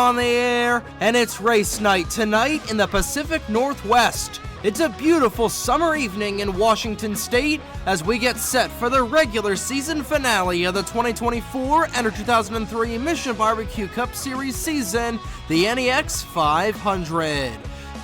on the air, and it's race night tonight in the Pacific Northwest. It's a beautiful summer evening in Washington State as we get set for the regular season finale of the 2024 NR2003 Mission BBQ Cup Series season, the NEX 500.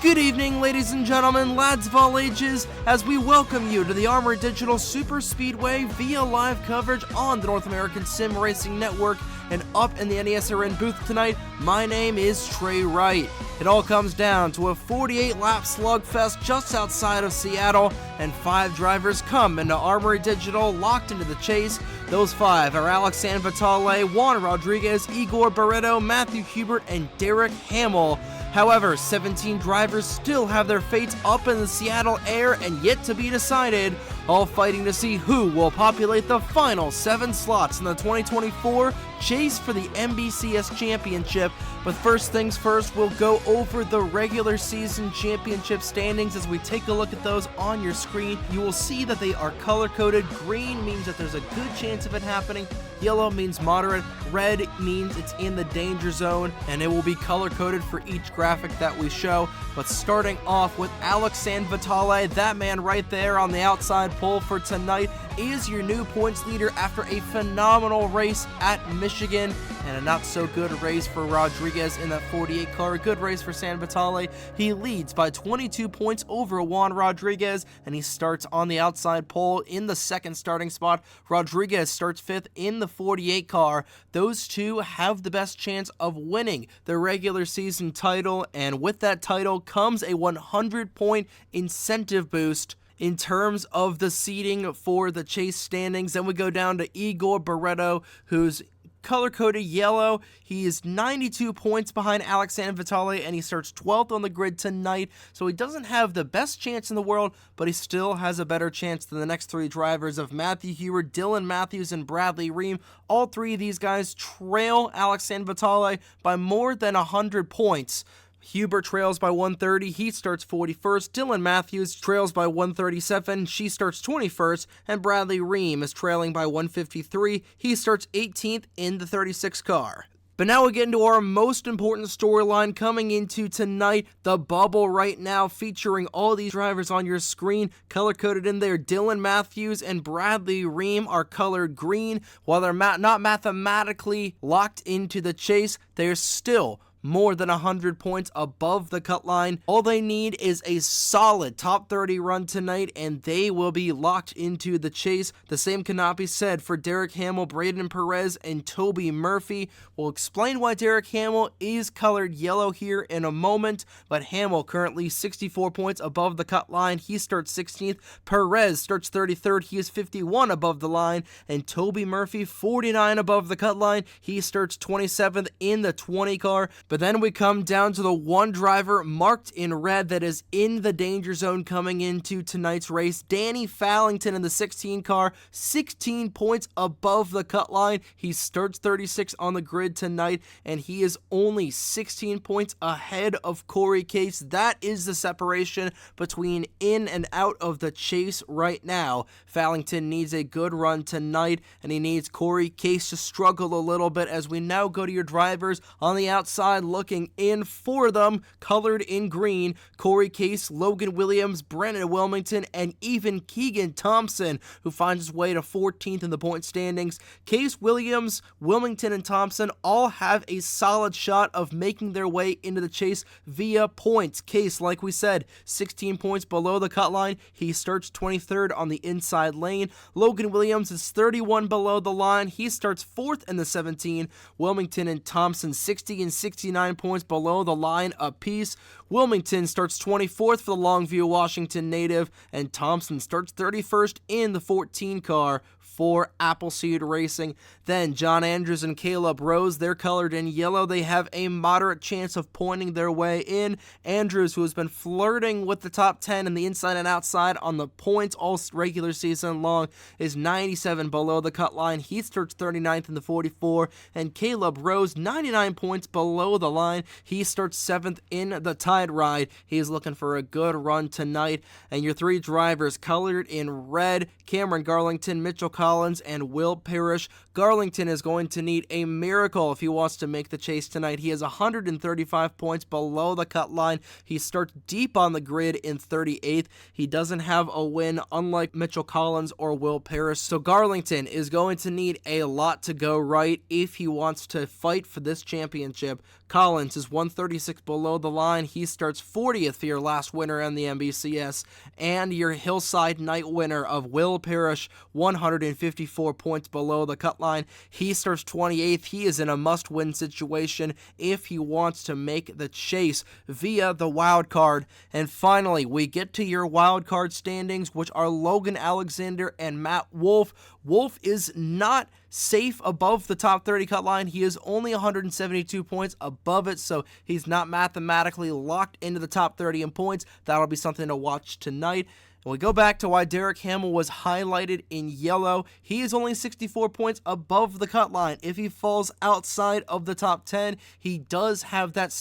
Good evening, ladies and gentlemen, lads of all ages, as we welcome you to the Armory Digital Super Speedway via live coverage on the North American Sim Racing Network. And up in the NESRN booth tonight, my name is Trey Wright. It all comes down to a 48-lap slugfest just outside of Seattle, and 5 drivers come into Armory Digital locked into the chase. Those 5 are Alex Sanvitale, Juan Rodriguez, Igor Barreto, Matthew Hubert, and Derek Hamill. However, 17 drivers still have their fates up in the Seattle air and yet to be decided, all fighting to see who will populate the final 7 slots in the 2024 chase for the NBCS Championship. But first things first, we'll go over the regular season championship standings. As we take a look at those on your screen, you will see that they are color-coded. Green means that there's a good chance of it happening. Yellow means moderate. Red means it's in the danger zone, and it will be color-coded for each graphic that we show. But starting off with Alex Sanvitale, that man right there on the outside pole for tonight, is your new points leader after a phenomenal race at Michigan and a not-so-good race for Rodriguez in that 48 car. A good race for Sanvitale. He leads by 22 points over Juan Rodriguez, and he starts on the outside pole in the second starting spot. Rodriguez starts 5th in the 48 car. Those two have the best chance of winning the regular season title, and with that title comes a 100-point incentive boost in terms of the seeding for the chase standings. Then we go down to Igor Barreto, who's color-coded yellow. He is 92 points behind Alex Sanvitale, and he starts 12th on the grid tonight, so he doesn't have the best chance in the world, but he still has a better chance than the next 3 drivers of Matthew Hubert, Dylan Matthews, and Bradley Ream. All 3 of these guys trail Alex Sanvitale by more than 100 points. Hubert trails by 130, he starts 41st. Dylan Matthews trails by 137, she starts 21st. And Bradley Ream is trailing by 153, he starts 18th in the 36 car. But now we get into our most important storyline coming into tonight, the bubble right now, featuring all these drivers on your screen, color-coded in there. Dylan Matthews and Bradley Ream are colored green. While they're not mathematically locked into the chase, they're still more than 100 points above the cut line. All they need is a solid top 30 run tonight, and they will be locked into the chase. The same cannot be said for Derek Hamill, Braden Perez, and Toby Murphy. We'll explain why Derek Hamill is colored yellow here in a moment, but Hamill currently 64 points above the cut line. He starts 16th. Perez starts 33rd. He is 51 above the line, and Toby Murphy 49 above the cut line. He starts 27th in the 20 car. But then we come down to the one driver marked in red that is in the danger zone coming into tonight's race. Danny Fallington in the 16 car, 16 points above the cut line. He starts 36 on the grid tonight, and he is only 16 points ahead of Corey Case. That is the separation between in and out of the chase right now. Fallington needs a good run tonight, and he needs Corey Case to struggle a little bit. As we now go to your drivers on the outside, looking in for them, colored in green, Corey Case, Logan Williams, Brennan Wilmington, and even Keegan Thompson, who finds his way to 14th in the point standings. Case, Williams, Wilmington, and Thompson all have a solid shot of making their way into the chase via points. Case, like we said, 16 points below the cut line. He starts 23rd on the inside lane. Logan Williams is 31 below the line. He starts 4th in the 17. Wilmington and Thompson 60 and 69 points below the line apiece. Wilmington starts 24th for the Longview, Washington native, and Thompson starts 31st in the 14 car for Appleseed Racing. Then John Andrews and Caleb Rose, they're colored in yellow. They have a moderate chance of pointing their way in. Andrews, who has been flirting with the top 10 in the inside and outside on the points all regular season long, is 97 below the cut line. He starts 39th in the 44. And Caleb Rose, 99 points below the line. He starts 7th in the Tide Ride. He's looking for a good run tonight. And your 3 drivers colored in red, Cameron Garlington, Mitchell Collins and Will Parrish. Garlington is going to need a miracle if he wants to make the chase tonight. He has 135 points below the cut line. He starts deep on the grid in 38th. He doesn't have a win, unlike Mitchell Collins or Will Parrish. So Garlington is going to need a lot to go right if he wants to fight for this championship. Collins is 136 below the line. He starts 40th for your last winner in the NBCS. And your Hillside Night winner of Will Parrish, 154 points below the cut line. He starts 28th. He is in a must-win situation if he wants to make the chase via the wild card. And finally, we get to your wild card standings, which are Logan Alexander and Matt Wolff. Wolff is not safe above the top 30 cut line. He is only 172 points above it, so he's not mathematically locked into the top 30 in points. That'll be something to watch tonight. And we go back to why Derek Hamill was highlighted in yellow. He is only 64 points above the cut line. If he falls outside of the top 10, he does have that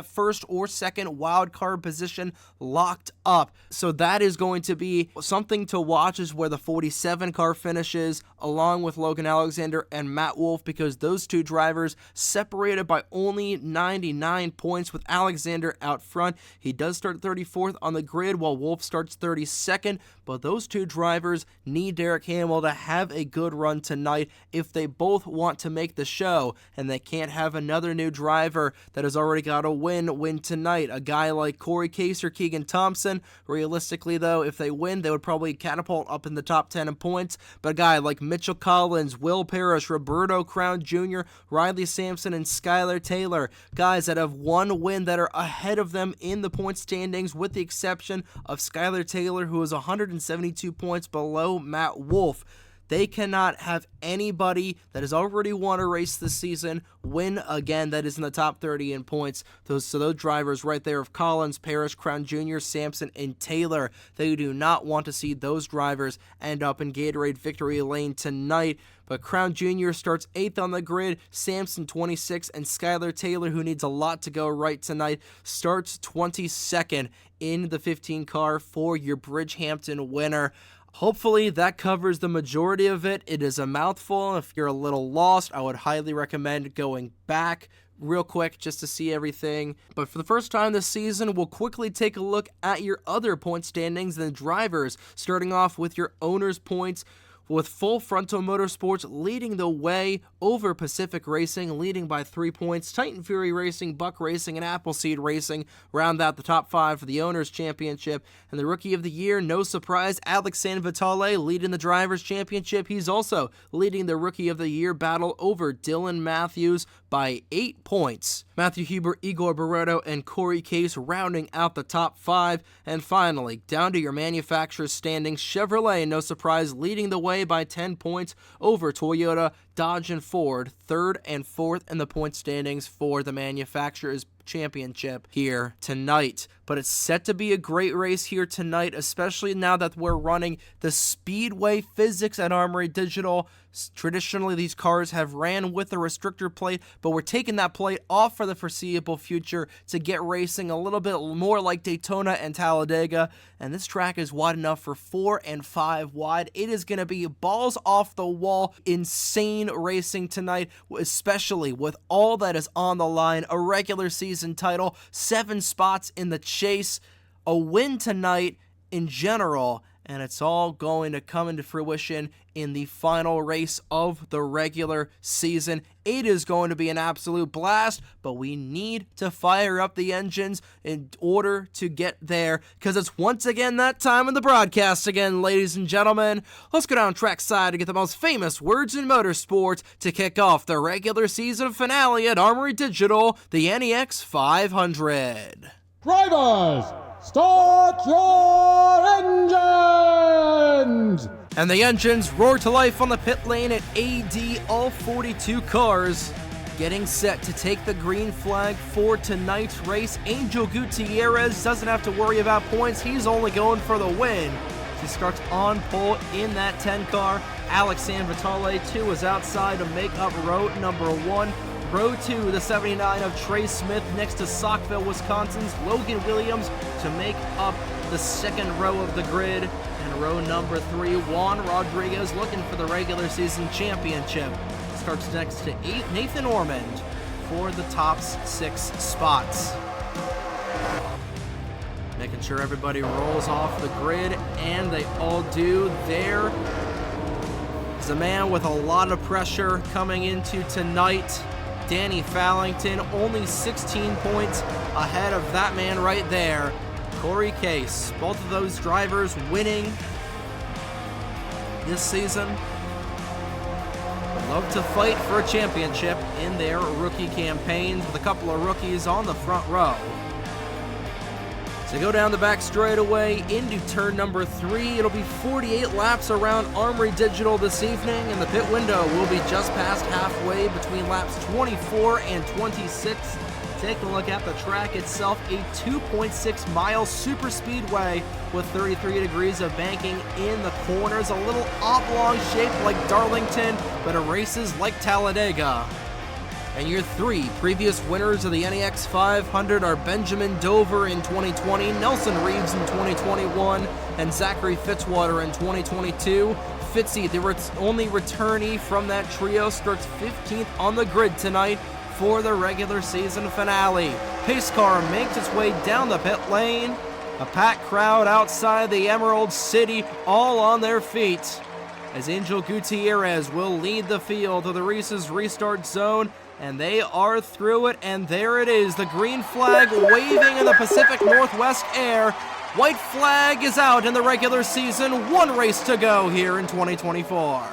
first or second wild card position locked up. So that is going to be something to watch, is where the 47 car finishes, along with Logan Alexander and Matt Wolff, because those two drivers separated by only 99 points, with Alexander out front. He does start 34th on the grid, while Wolff starts 32nd. But those two drivers need Derek Hamill to have a good run tonight if they both want to make the show, and they can't have another new driver that has already got a win tonight. A guy like Corey Case or Keegan Thompson, realistically though, if they win, they would probably catapult up in the top 10 in points. But a guy like Mitchell Collins, Will Parrish, Roberto Crown Jr., Riley Sampson, and Skylar Taylor, guys that have one win that are ahead of them in the point standings, with the exception of Skylar Taylor, who is 172 points below Matt Wolff. They cannot have anybody that has already won a race this season win again that is in the top 30 in points. Those drivers right there of Collins, Parrish, Crown Jr., Sampson, and Taylor, they do not want to see those drivers end up in Gatorade victory lane tonight. But Crown Jr. starts 8th on the grid, Sampson 26th, and Skylar Taylor, who needs a lot to go right tonight, starts 22nd in the 15 car for your Bridgehampton winner. Hopefully that covers the majority of it. It is a mouthful. If you're a little lost, I would highly recommend going back real quick just to see everything. But for the first time this season, we'll quickly take a look at your other point standings and drivers, starting off with your owner's points, with Full Frontal Motorsports leading the way over Pacific Racing, leading by 3 points. Titan Fury Racing, Buck Racing, and Appleseed Racing round out the top 5 for the Owners' Championship. And the Rookie of the Year, no surprise, Alex Sanvitale leading the Drivers' Championship. He's also leading the Rookie of the Year battle over Dylan Matthews by 8 points. Matthew Huber, Igor Barreto, and Corey Case rounding out the top 5. And finally, down to your manufacturer's standings, Chevrolet, no surprise, leading the way by 10 points over Toyota, Dodge, and Ford, 3rd and 4th in the point standings for the manufacturer's championship here tonight. But it's set to be a great race here tonight, especially now that we're running the Speedway Physics at Armory Digital. Traditionally, these cars have ran with a restrictor plate, but we're taking that plate off for the foreseeable future to get racing a little bit more like Daytona and Talladega. And this track is wide enough for 4 and 5 wide. It is going to be balls off the wall, insane racing tonight, especially with all that is on the line. A regular season title, 7 spots in the chase, a win tonight in general, and it's all going to come into fruition in the final race of the regular season. It is going to be an absolute blast, but we need to fire up the engines in order to get there, because it's once again that time in the broadcast again, ladies and gentlemen. Let's go down trackside to get the most famous words in motorsports to kick off the regular season finale at Armory Digital, the NEX 500. Drivers, start your engines! And the engines roar to life on the pit lane at AD, all 42 cars getting set to take the green flag for tonight's race. Angel Gutierrez doesn't have to worry about points. He's only going for the win. He starts on pole in that 10 car. Alex Sanvitale, too, is outside to make up row number 1. Row 2, the 79 of Trey Smith next to Saukville, Wisconsin's Logan Williams to make up the second row of the grid. And row number 3, Juan Rodriguez looking for the regular season championship. Starts next to Nathan Ormond for the top 6 spots. Making sure everybody rolls off the grid, and they all do. There is a man with a lot of pressure coming into tonight. Danny Fallington, only 16 points ahead of that man right there, Corey Case. Both of those drivers winning this season. Love to fight for a championship in their rookie campaigns with a couple of rookies on the front row. So go down the back straightaway into turn number 3. It'll be 48 laps around Armory Digital this evening, and the pit window will be just past halfway between laps 24 and 26. Take a look at the track itself, a 2.6 mile super speedway with 33 degrees of banking in the corners, a little oblong shape like Darlington, but erases like Talladega. And your 3 previous winners of the NEX 500 are Benjamin Dover in 2020, Nelson Reeves in 2021, and Zachary Fitzwater in 2022. Fitzy, the only returnee from that trio, starts 15th on the grid tonight for the regular season finale. Pace car makes its way down the pit lane. A packed crowd outside the Emerald City, all on their feet, as Angel Gutierrez will lead the field to the Reese's restart zone. And they are through it, and there it is, the green flag waving in the Pacific Northwest air. White flag is out in the regular season. 1 race to go here in 2024.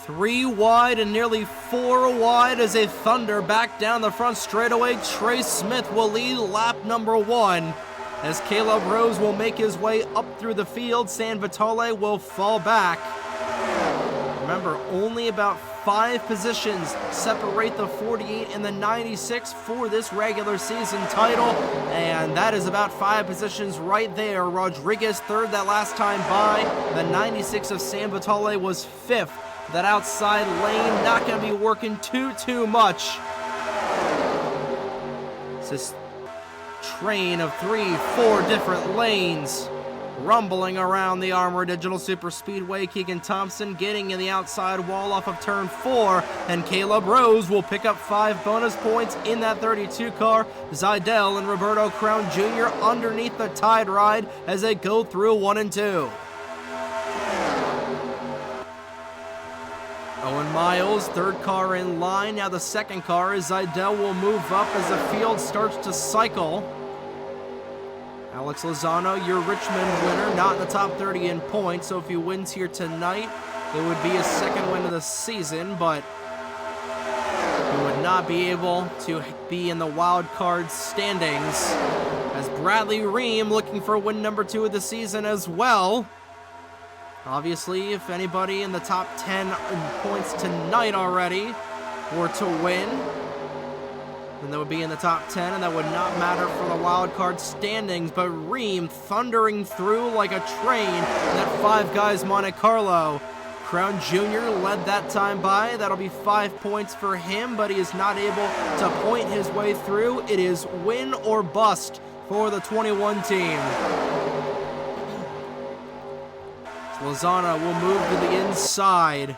Three wide and nearly 4 wide as they thunder back down the front straightaway. Trey Smith will lead lap number 1 as Caleb Rose will make his way up through the field. San Vitale will fall back. Remember, only about 5 positions separate the 48 and the 96 for this regular season title, and that is about 5 positions right there. Rodriguez third that last time by. The 96 of San Vitale was 5th. That outside lane not going to be working too much. It's this train of 3-4 different lanes rumbling around the Armory Digital Super Speedway. Keegan Thompson getting in the outside wall off of turn 4, and Caleb Rose will pick up 5 bonus points in that 32 car. Zidell and Roberto Crown Jr. underneath the Tide Ride as they go through 1 and 2. Owen Miles, third car in line. Now the second car is Zidell will move up as the field starts to cycle. Alex Lozano, your Richmond winner, not in the top 30 in points, so if he wins here tonight, it would be his second win of the season, but he would not be able to be in the wild card standings. As Bradley Ream looking for win number 2 of the season as well. Obviously, if anybody in the top 10 in points tonight already were to win, then they would be in the top 10, and that would not matter for the wild card standings. But Ream thundering through like a train in that Five Guys Monte Carlo. Crown Jr. led that time by. That'll be 5 points for him, but he is not able to point his way through. It is win or bust for the 21 team. Lozano will move to the inside.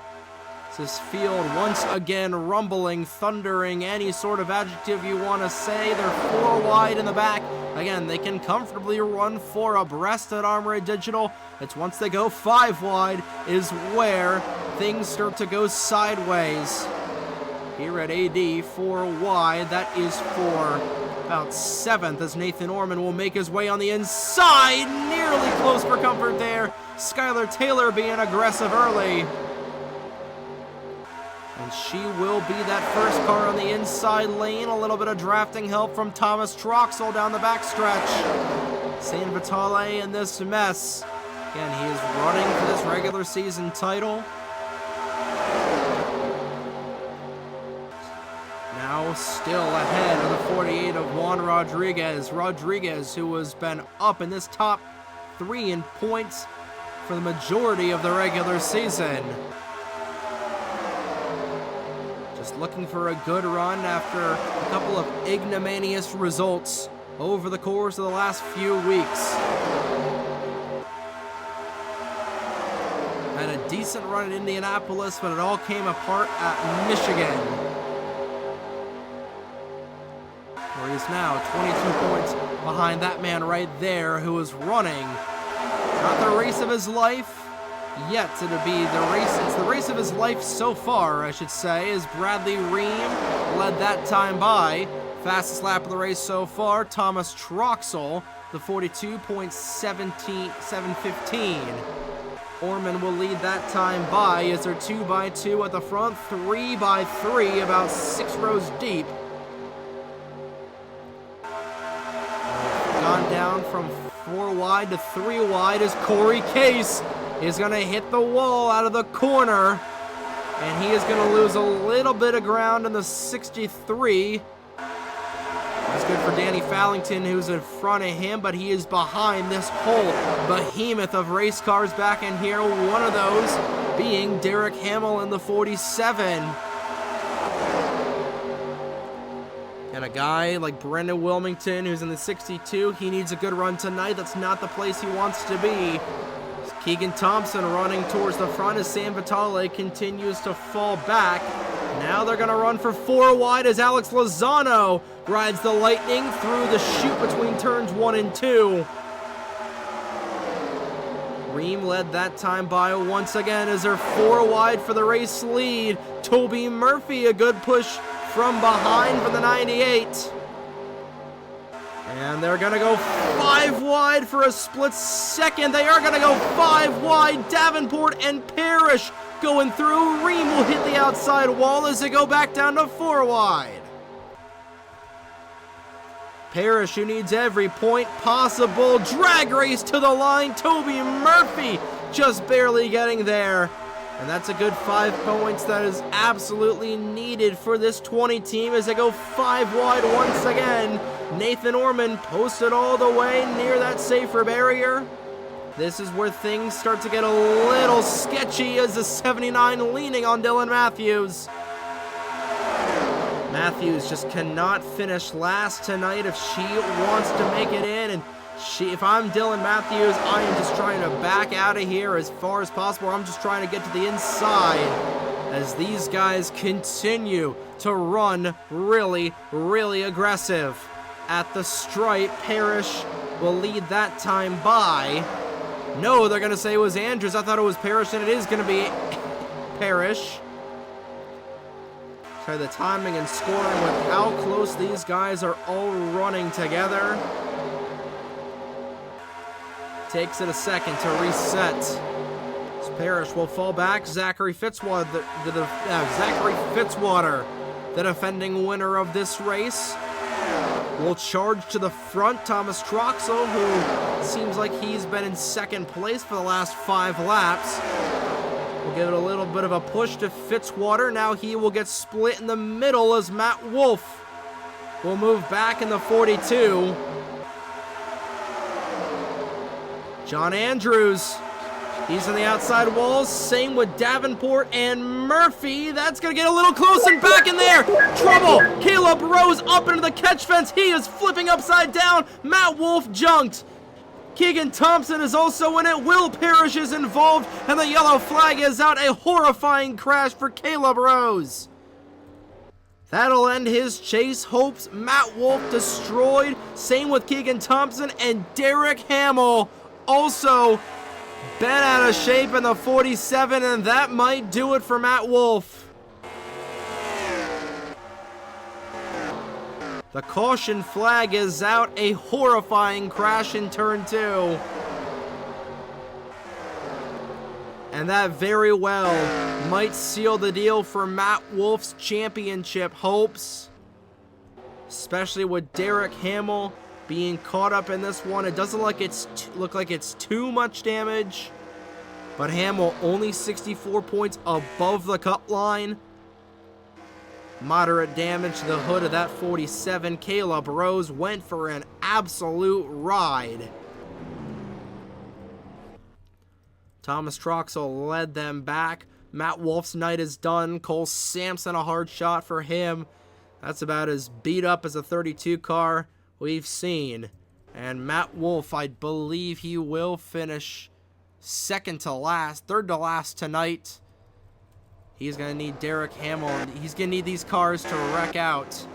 This field once again rumbling, thundering, any sort of adjective you want to say. They're 4 wide in the back. Again, they can comfortably run 4 abreast at Armory Digital. It's once they go 5 wide is where things start to go sideways. Here at AD, 4 wide, that is for about 7th as Nathan Orman will make his way on the inside. Nearly close for comfort there. Skylar Taylor being aggressive early. And she will be that first car on the inside lane. A little bit of drafting help from Thomas Troxel down the backstretch. San Vitale in this mess. Again, he is running for this regular season title. Now still ahead of the 48 of Juan Rodriguez. Rodriguez, who has been up in this top 3 in points for the majority of the regular season. Just looking for a good run after a couple of ignominious results over the course of the last few weeks. Had a decent run in Indianapolis, but it all came apart at Michigan. Where he's now 22 points behind that man right there who is running. Not the race of his life yet. It'll be the race. It's the race of his life so far, I should say, as Bradley Ream led that time by. Fastest lap of the race so far, Thomas Troxel, the 42.715. Orman will lead that time by as they're 2x2 at the front, 3x3, about 6 rows deep. Gone down from 4 wide to 3 wide as Corey Case is going to hit the wall out of the corner. And he is going to lose a little bit of ground in the 63. That's good for Danny Fallington, who's in front of him, but he is behind this whole behemoth of race cars back in here. One of those being Derek Hamill in the 47. And a guy like Brendan Wilmington, who's in the 62, he needs a good run tonight. That's not the place he wants to be. Keegan Thompson running towards the front as San Vitale continues to fall back. Now they're going to run for 4 wide as Alex Lozano rides the Lightning through the chute between turns 1 and 2. Ream led that time by once again as they're 4 wide for the race lead. Toby Murphy, a good push from behind for the 98. And they're going to go 5 wide for a split second. They are going to go 5 wide. Davenport and Parrish going through. Ream will hit the outside wall as they go back down to 4 wide. Parrish, who needs every point possible. Drag race to the line. Toby Murphy just barely getting there. And that's a good 5 points that is absolutely needed for this 20 team as they go 5 wide once again. Nathan Orman posted all the way near that safer barrier. This is where things start to get a little sketchy as the 79 leaning on Dylan Matthews. Matthews just cannot finish last tonight if she wants to make it in. And if I'm Dylan Matthews, I am just trying to back out of here as far as possible. I'm just trying to get to the inside as these guys continue to run really, really aggressive. At the stripe, Parrish will lead that time by. No, they're going to say it was Andrews. I thought it was Parrish, and it is going to be Parrish. Try the timing and scoring with how close these guys are all running together. Takes it a second to reset. So Parrish will fall back. Zachary Fitzwater, the defending winner of this race, will charge to the front. Thomas Troxel, who seems like he's been in second place for the last 5 laps, will give it a little bit of a push to Fitzwater. Now he will get split in the middle as Matt Wolf will move back in the 42. John Andrews, he's on the outside walls. Same with Davenport and Murphy. That's going to get a little close and back in there. Trouble. Caleb Rose up into the catch fence. He is flipping upside down. Matt Wolf junked. Keegan Thompson is also in it. Will Parrish is involved, and the yellow flag is out. A horrifying crash for Caleb Rose. That'll end his chase hopes. Matt Wolf destroyed. Same with Keegan Thompson and Derek Hamill. Also bent out of shape in the 47, and that might do it for Matt Wolf. The caution flag is out. A horrifying crash in turn 2. And that very well might seal the deal for Matt Wolf's championship hopes. Especially with Derek Hamill being caught up in this one. It doesn't look like it's too much damage. But Hamill only 64 points above the cut line. Moderate damage to the hood of that 47. Caleb Rose went for an absolute ride. Thomas Troxel led them back. Matt Wolf's night is done. Cole Sampson, a hard shot for him. That's about as beat up as a 32 car we've seen. And Matt Wolf, I believe he will finish third to last tonight. He's going to need Derek Hamill. He's going to need these cars to wreck out.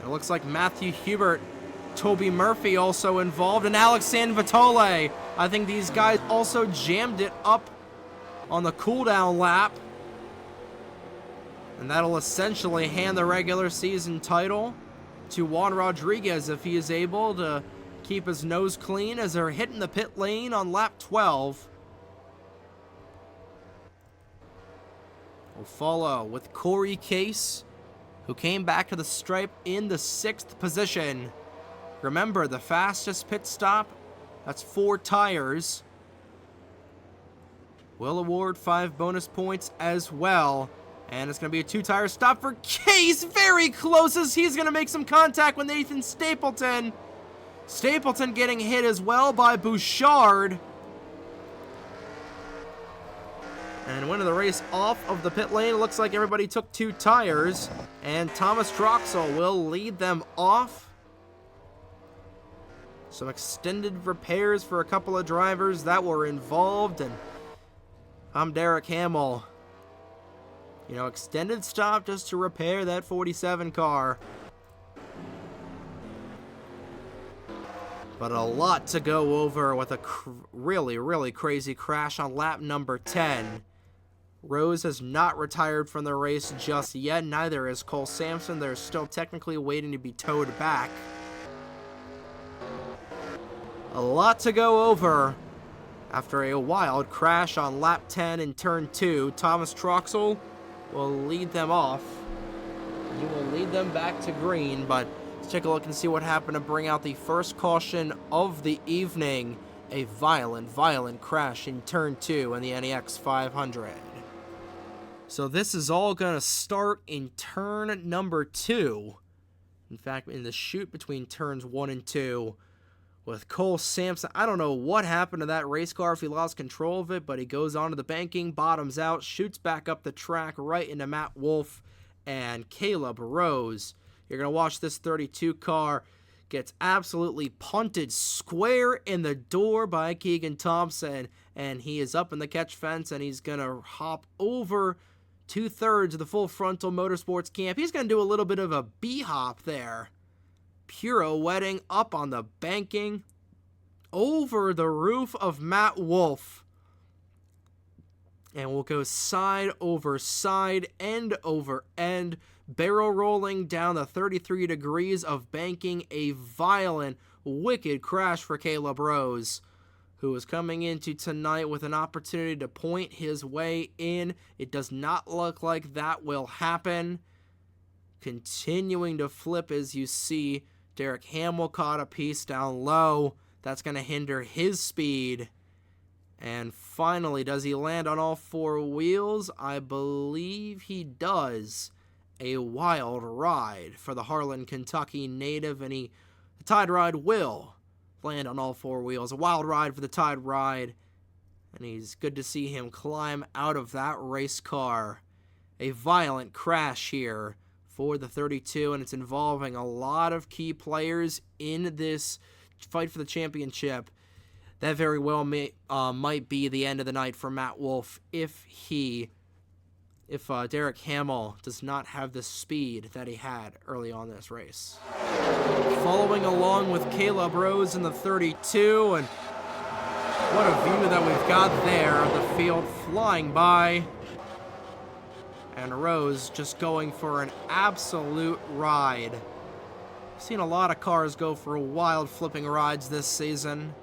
It looks like Matthew Hubert, Toby Murphy also involved, and Alexandre Vitole. I think these guys also jammed it up on the cooldown lap. And that'll essentially hand the regular season title to Juan Rodriguez if he is able to keep his nose clean as they're hitting the pit lane on lap 12. We'll follow with Corey Case, who came back to the stripe in the 6th position. Remember, the fastest pit stop, that's 4 tires. Will award 5 bonus points as well. And it's going to be a 2-tire stop for Case. Very close as he's going to make some contact with Nathan Stapleton. Stapleton getting hit as well by Bouchard. And winning the race off of the pit lane. Looks like everybody took 2 tires. And Thomas Troxel will lead them off. Some extended repairs for a couple of drivers that were involved. And I'm Derek Hamill. You know, extended stop just to repair that 47 car. But a lot to go over with a really, really crazy crash on lap number 10. Rose has not retired from the race just yet. Neither is Cole Sampson. They're still technically waiting to be towed back. A lot to go over. After a wild crash on lap 10 in turn 2, Thomas Troxel will lead them off. He will lead them back to green, but let's take a look and see what happened to bring out the first caution of the evening. A violent crash in turn 2 in the NEX 500. So this is all going to start in turn number 2. In fact, in the chute between turns 1 and 2. With Cole Sampson, I don't know what happened to that race car if he lost control of it, but he goes onto the banking, bottoms out, shoots back up the track right into Matt Wolf and Caleb Rose. You're going to watch this 32 car gets absolutely punted square in the door by Keegan Thompson, and he is up in the catch fence, and he's going to hop over 2/3 of the Full Frontal Motorsports camp. He's going to do a little bit of a B-hop there. Pirouetting up on the banking over the roof of Matt Wolf. And we'll go side over side, end over end, barrel rolling down the 33 degrees of banking. A violent, wicked crash for Caleb Rose, who is coming into tonight with an opportunity to point his way in. It does not look like that will happen. Continuing to flip as you see. Derek Hamill caught a piece down low. That's going to hinder his speed. And finally, does he land on all 4 wheels? I believe he does. A wild ride for the Harlan, Kentucky native, and the Tide Ride will land on all 4 wheels. A wild ride for the Tide Ride, and he's good to see him climb out of that race car. A violent crash here for the 32, and it's involving a lot of key players in this fight for the championship. That very well might be the end of the night for Matt Wolf if Derek Hamill does not have the speed that he had early on this race. Following along with Caleb Rose in the 32, and what a view that we've got there of the field flying by. And Rose just going for an absolute ride. Seen a lot of cars go for wild flipping rides this season.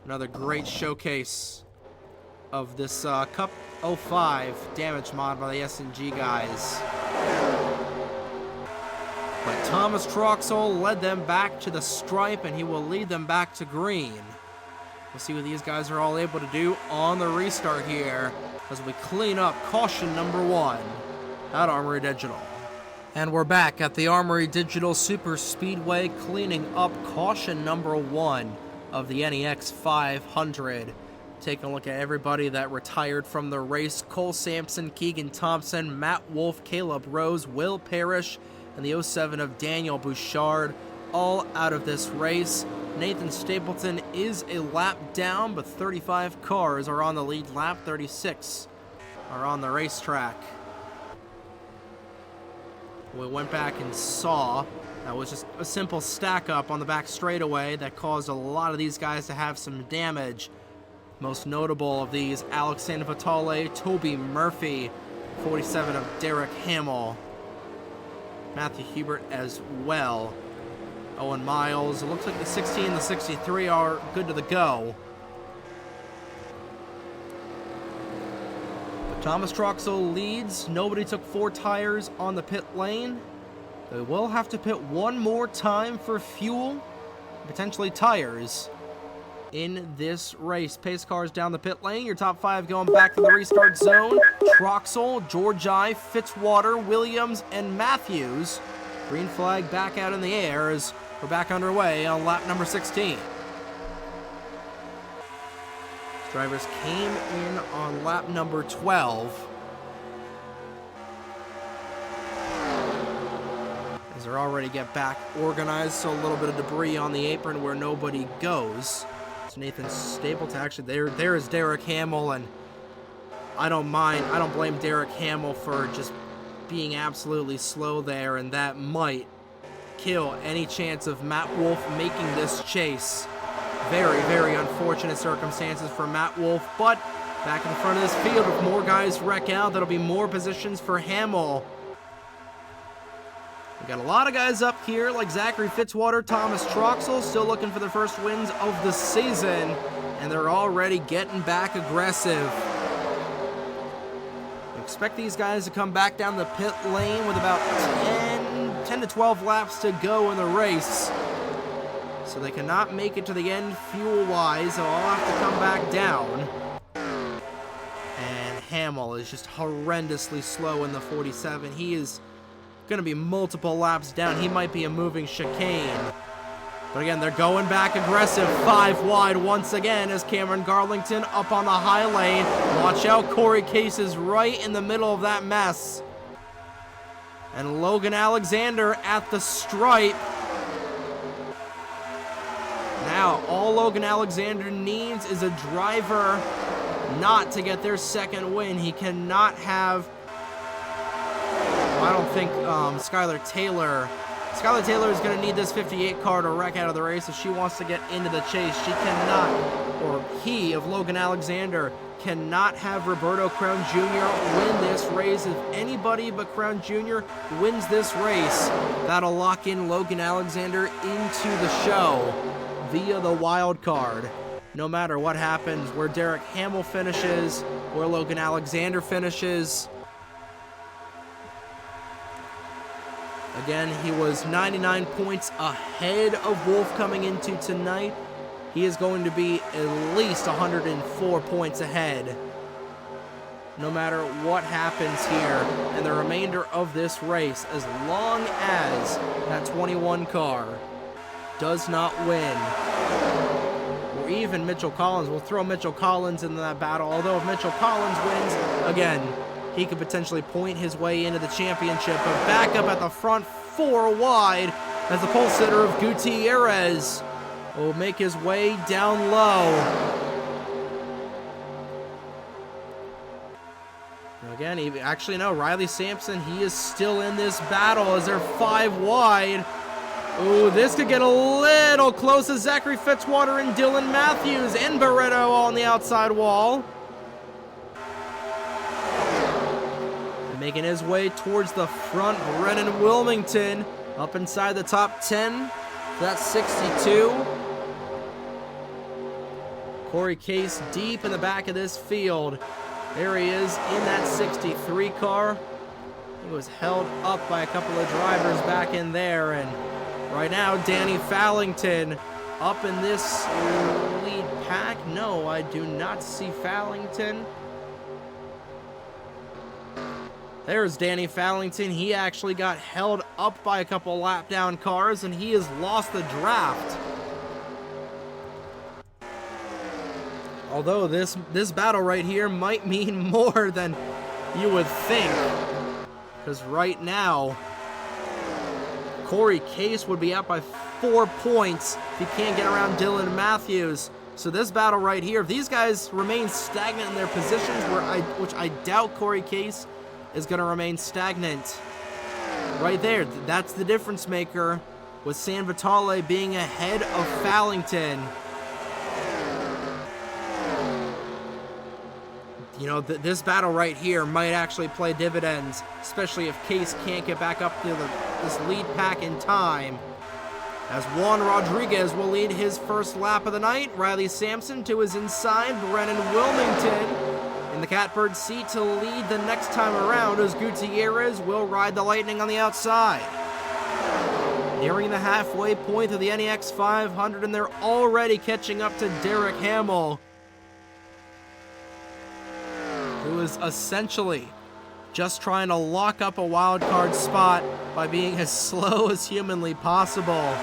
Another great showcase of this Cup 05 damage mod by the S&G guys. But Thomas Troxel led them back to the stripe, and he will lead them back to green. We'll see what these guys are all able to do on the restart here as we clean up caution number 1 at Armory Digital. And we're back at the Armory Digital Super Speedway cleaning up caution number 1 of the NEX 500. Taking a look at everybody that retired from the race. Cole Sampson, Keegan Thompson, Matt Wolf, Caleb Rose, Will Parrish, and the 07 of Daniel Bouchard, all out of this race. Nathan Stapleton is a lap down, but 35 cars are on the lead lap. 36 are on the racetrack. We went back and saw that was just a simple stack up on the back straightaway that caused a lot of these guys to have some damage. Most notable of these, Alexander Vitale, Toby Murphy, 47 of Derek Hamill, Matthew Hubert as well. Owen Miles. It looks like the 16 and the 63 are good to the go. But Thomas Troxel leads. Nobody took 4 tires on the pit lane. They will have to pit one more time for fuel, potentially tires, in this race. Pace cars down the pit lane. Your top 5 going back to the restart zone. Troxel, Georgi, Fitzwater, Williams, and Matthews. Green flag back out in the air as we're back underway on lap number 16. Drivers came in on lap number 12. As they're already get back organized, so a little bit of debris on the apron where nobody goes. So Nathan Stapleton, actually there is Derek Hamill, and I don't blame Derek Hamill for just being absolutely slow there, and that might kill any chance of Matt Wolf making this chase. Very, very unfortunate circumstances for Matt Wolf, but back in front of this field with more guys wreck out, that'll be more positions for Hamill. We got a lot of guys up here like Zachary Fitzwater, Thomas Troxel, still looking for their first wins of the season, and they're already getting back aggressive. Expect these guys to come back down the pit lane with about 10 to 12 laps to go in the race. So they cannot make it to the end fuel-wise, so I'll have to come back down. And Hamill is just horrendously slow in the 47. He is going to be multiple laps down. He might be a moving chicane. But again, they're going back aggressive. 5 wide once again as Cameron Garlington up on the high lane. Watch out, Corey Case is right in the middle of that mess. And Logan Alexander at the stripe. Now, all Logan Alexander needs is a driver not to get their second win. He cannot have... I don't think Skylar Taylor is going to need this 58 car to wreck out of the race if she wants to get into the chase. She cannot, or he of Logan Alexander, cannot have Roberto Crown Jr. win this race. If anybody but Crown Jr. wins this race, that'll lock in Logan Alexander into the show via the wild card. No matter what happens, where Derek Hamill finishes, where Logan Alexander finishes. Again, he was 99 points ahead of Wolf coming into tonight. He is going to be at least 104 points ahead, no matter what happens here in the remainder of this race, as long as that 21 car does not win. Or even Mitchell Collins. We'll throw Mitchell Collins into that battle, although if Mitchell Collins wins, again, he could potentially point his way into the championship. But back up at the front, 4 wide, as the pole sitter of Gutierrez will make his way down low. Again, Riley Sampson, he is still in this battle as they're 5 wide. Ooh, this could get a little close as Zachary Fitzwater and Dylan Matthews and Barreto on the outside wall. Making his way towards the front, Brennan Wilmington Up inside the top 10. That's 62. Corey Case deep in the back of this field. There he is in that 63 car. He was held up by a couple of drivers back in there. And right now, Danny Fallington up in this lead pack. No, I do not see Fallington. There's Danny Fallington. He actually got held up by a couple lap down cars, and he has lost the draft. Although this battle right here might mean more than you would think. Because right now, Corey Case would be out by 4 points if he can't get around Dylan Matthews. So this battle right here, if these guys remain stagnant in their positions, which I doubt Corey Case is going to remain stagnant. Right there, that's the difference maker, with San Vitale being ahead of Fallington. You know, this battle right here might actually play dividends, especially if Case can't get back up to this lead pack in time. As Juan Rodriguez will lead his first lap of the night, Riley Sampson to his inside, Brennan Wilmington in the catbird seat to lead the next time around, as Gutierrez will ride the Lightning on the outside. Nearing the halfway point of the NEX 500, and they're already catching up to Derek Hamill, who is essentially just trying to lock up a wild card spot by being as slow as humanly possible.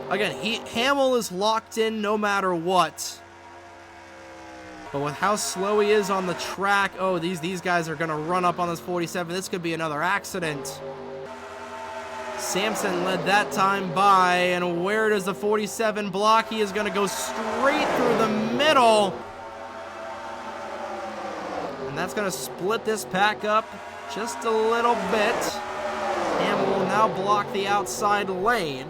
Again, Hamill is locked in no matter what. But with how slow he is on the track, oh, these guys are going to run up on this 47. This could be another accident. Sampson led that time by, and where does the 47 block? He is going to go straight through the middle. And that's going to split this pack up just a little bit. Hamill will now block the outside lane.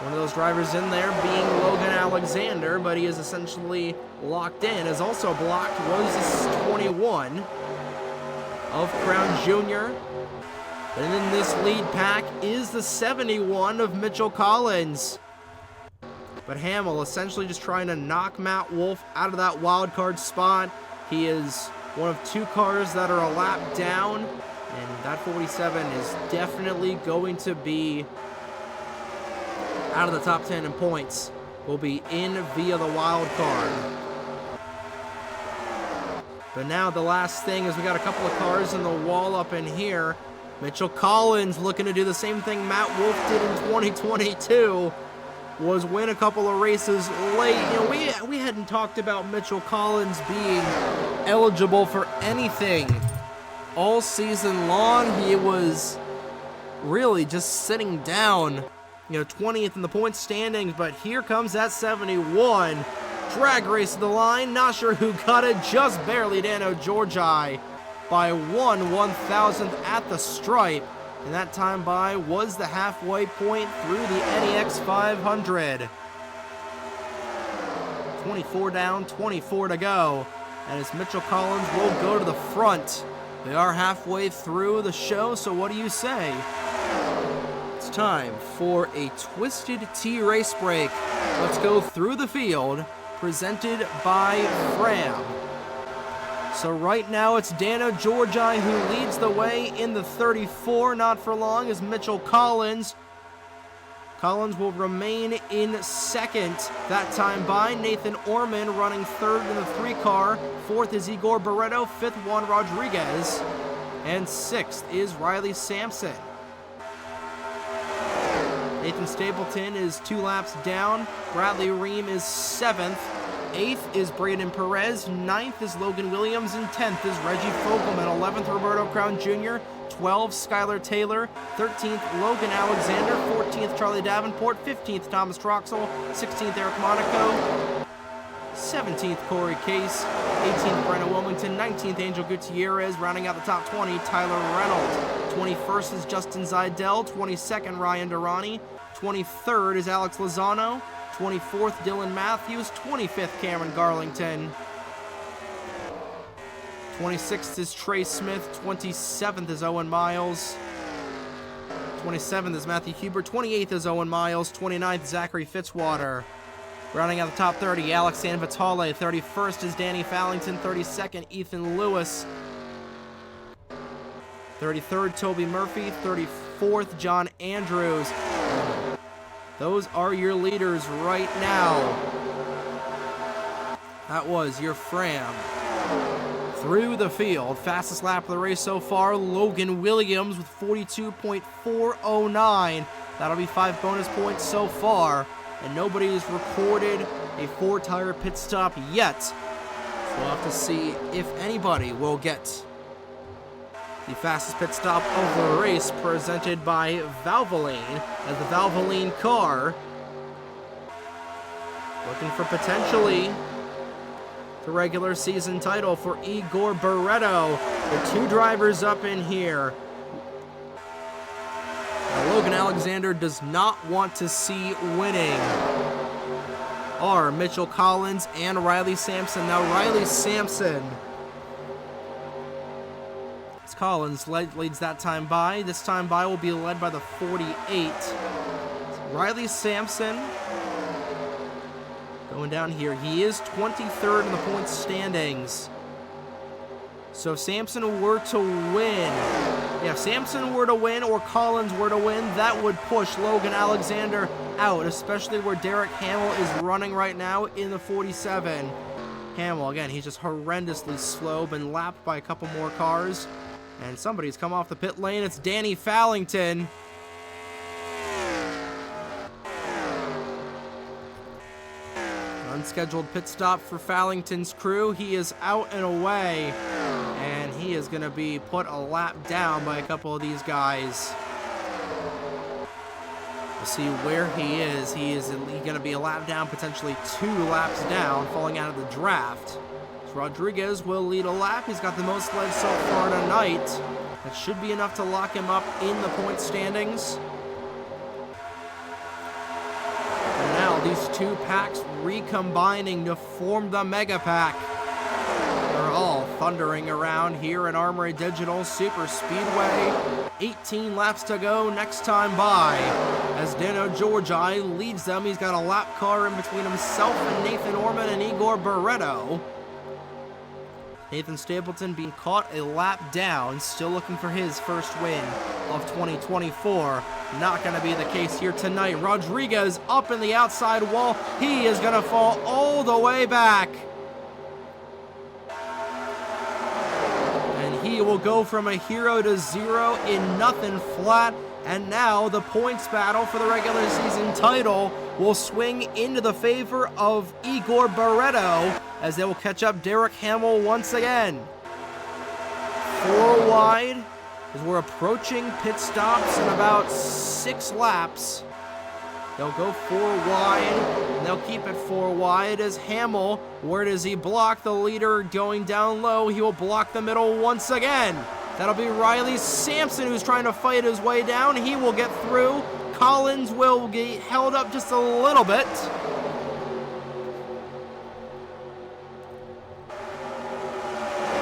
One of those drivers in there being Logan Alexander, but he is essentially locked in. Is also blocked was 21 of Crown Jr. And in this lead pack is the 71 of Mitchell Collins. But Hamill essentially just trying to knock Matt Wolf out of that wild card spot. He is one of 2 cars that are a lap down, and that 47 is definitely going to be out of the top 10 in points. Will be in via the wild card. But now the last thing is we got a couple of cars in the wall up in here. Mitchell Collins looking to do the same thing Matt Wolf did in 2022. Was win a couple of races late. You know, we hadn't talked about Mitchell Collins being eligible for anything all season long. He was really just sitting down, you know, 20th in the point standings, but here comes that 71. Drag race to the line, not sure who got it, just barely Dano Georgi by 1/1000th at the stripe. And that time by was the halfway point through the NEX 500. 24 down, 24 to go. And as Mitchell Collins will go to the front. They are halfway through the show, so what do you say? It's time for a Twisted Tea race break. Let's go through the field, presented by Fram. So right now it's Dano Georgi who leads the way in the 34. Not for long is Mitchell Collins. Collins will remain in second. That time by Nathan Orman running third in the 3 car. Fourth is Igor Barreto. Fifth, Juan Rodriguez. And sixth is Riley Sampson. Nathan Stapleton is 2 laps down. Bradley Ream is 7th. 8th is Braden Perez, 9th is Logan Williams, and 10th is Reggie Fogelman. 11th, Roberto Crown Jr., 12th, Skylar Taylor, 13th, Logan Alexander, 14th, Charlie Davenport, 15th, Thomas Troxel, 16th, Eric Monaco, 17th, Corey Case, 18th, Brennan Wilmington, 19th, Angel Gutierrez, rounding out the top 20, Tyler Reynolds. 21st is Justin Zidell, 22nd, Ryan Durrani, 23rd is Alex Lozano, 24th, Dylan Matthews. 25th, Cameron Garlington. 26th is Trey Smith. 27th is Owen Miles. 27th is Matthew Huber. 28th is Owen Miles. 29th, Zachary Fitzwater. Rounding out the top 30, Alex Sanvitale. 31st is Danny Fallington. 32nd, Ethan Lewis. 33rd, Toby Murphy. 34th, John Andrews. Those are your leaders right now. That was your Fram. Through the field, fastest lap of the race so far, Logan Williams with 42.409. That'll be 5 bonus points so far, and nobody's recorded a 4-tire pit stop yet. So we'll have to see if anybody will get the fastest pit stop of the race, presented by Valvoline, as the Valvoline car looking for potentially the regular season title for Igor Barreto. The 2 drivers up in here. Now, Logan Alexander does not want to see winning are Mitchell Collins and Riley Sampson. Now Riley Sampson, as Collins leads that time by. This time by will be led by the 48. Riley Sampson going down here. He is 23rd in the points standings. So if Sampson were to win, if Sampson were to win or Collins were to win, that would push Logan Alexander out, especially where Derek Hamill is running right now in the 47. Hamill, again, he's just horrendously slow, been lapped by a couple more cars. And somebody's come off the pit lane. It's Danny Fallington. Unscheduled pit stop for Fallington's crew. He is out and away, and he is going to be put a lap down by a couple of these guys. We'll see where he is. He's going to be a lap down, potentially 2 laps down, falling out of the draft. So Rodriguez will lead a lap. He's got the most lead so far tonight. That should be enough to lock him up in the point standings. These 2 packs recombining to form the Mega Pack. They're all thundering around here at Armory Digital Super Speedway. 18 laps to go next time by, as Dano Georgi leads them. He's got a lap car in between himself and Nathan Orman and Igor Barreto. Nathan Stapleton being caught a lap down, still looking for his first win of 2024. Not going to be the case here tonight. Rodriguez up in the outside wall. He is going to fall all the way back. And he will go from a hero to 0 in nothing flat. And now the points battle for the regular season title will swing into the favor of Igor Barreto, as they will catch up Derek Hamill once again. 4 wide, as we're approaching pit stops in about 6 laps. They'll go 4 wide, and they'll keep it 4 wide as Hamill, where does he block? The leader going down low. He will block the middle once again. That'll be Riley Sampson, who's trying to fight his way down. He will get through. Collins will get held up just a little bit.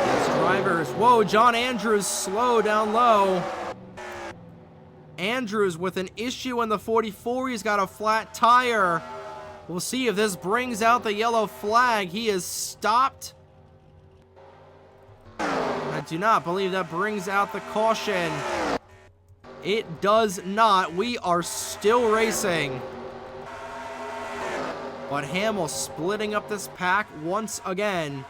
These drivers, whoa, John Andrews slow down low. Andrews with an issue in the 44. He's got a flat tire. We'll see if this brings out the yellow flag. He is stopped. I do not believe that brings out the caution. It does not. We are still racing. But Hamill splitting up this pack once again.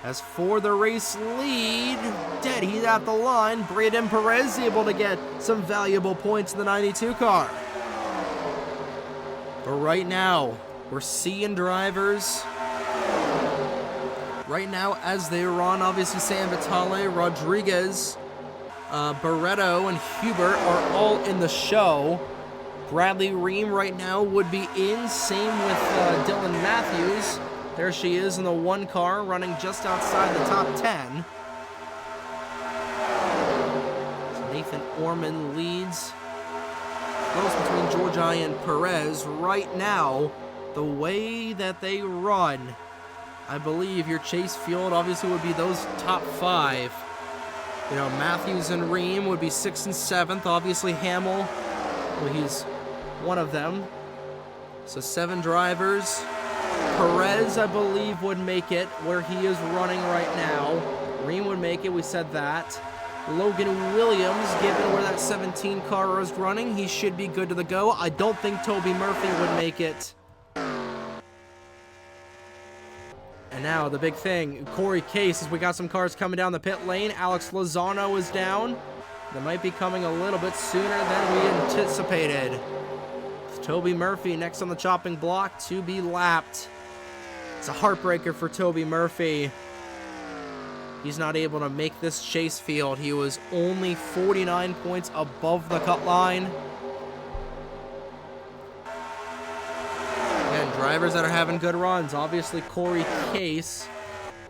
As for the race lead, dead heat at the line. Braden Perez able to get some valuable points in the 92 car. But right now, we're seeing drivers. Right now, as they run, obviously Sam Vitale, Rodriguez, Barreto, and Hubert are all in the show. Bradley Ream right now would be in. Same with Dylan Matthews. There she is in the 1 car, running just outside the top 10. So Nathan Orman leads. Close between Georgi and Perez. Right now, the way that they run, I believe your chase field obviously would be those top 5. You know, Matthews and Ream would be 6th and 7th. Obviously, Hamill, well, he's one of them. So 7 drivers. Perez, I believe, would make it where he is running right now. Ream would make it, we said that. Logan Williams, given where that 17 car is running, he should be good to the go. I don't think Toby Murphy would make it. And now the big thing, Corey Case, as we got some cars coming down the pit lane. Alex Lozano is down. That might be coming a little bit sooner than we anticipated. Toby Murphy next on the chopping block to be lapped. It's a heartbreaker for Toby Murphy. He's not able to make this chase field. He was only 49 points above the cut line. Again, drivers that are having good runs. Obviously, Corey Case.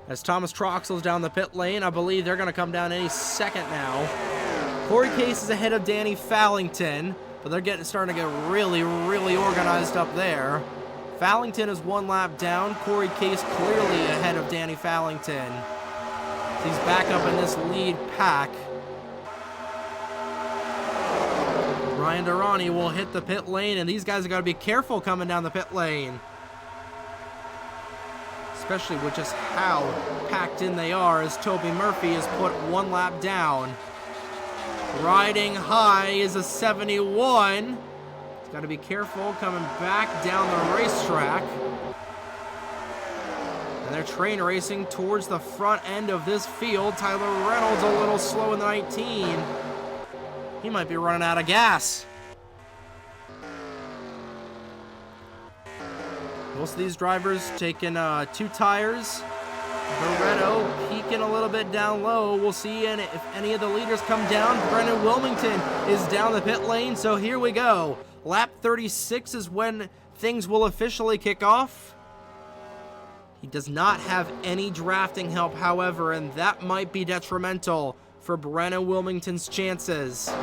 As Thomas Troxell's down the pit lane, I believe they're going to come down any second now. Corey Case is ahead of Danny Fallington, but they're starting to get really, really organized up there. Fallington is 1 lap down. Corey Case clearly ahead of Danny Fallington. He's back up in this lead pack. Ryan Durrani will hit the pit lane, and these guys are going to be careful coming down the pit lane. Especially with just how packed in they are, as Toby Murphy is put 1 lap down. Riding high is a 71. He's got to be careful coming back down the racetrack. And they're train racing towards the front end of this field. Tyler Reynolds a little slow in the 19. He might be running out of gas. Most of these drivers taking 2 tires. Barretto peeking a little bit down low. We'll see if any of the leaders come down. Brennan Wilmington is down the pit lane, so here we go. Lap 36 is when things will officially kick off. He does not have any drafting help, however, and that might be detrimental for Brennan Wilmington's chances.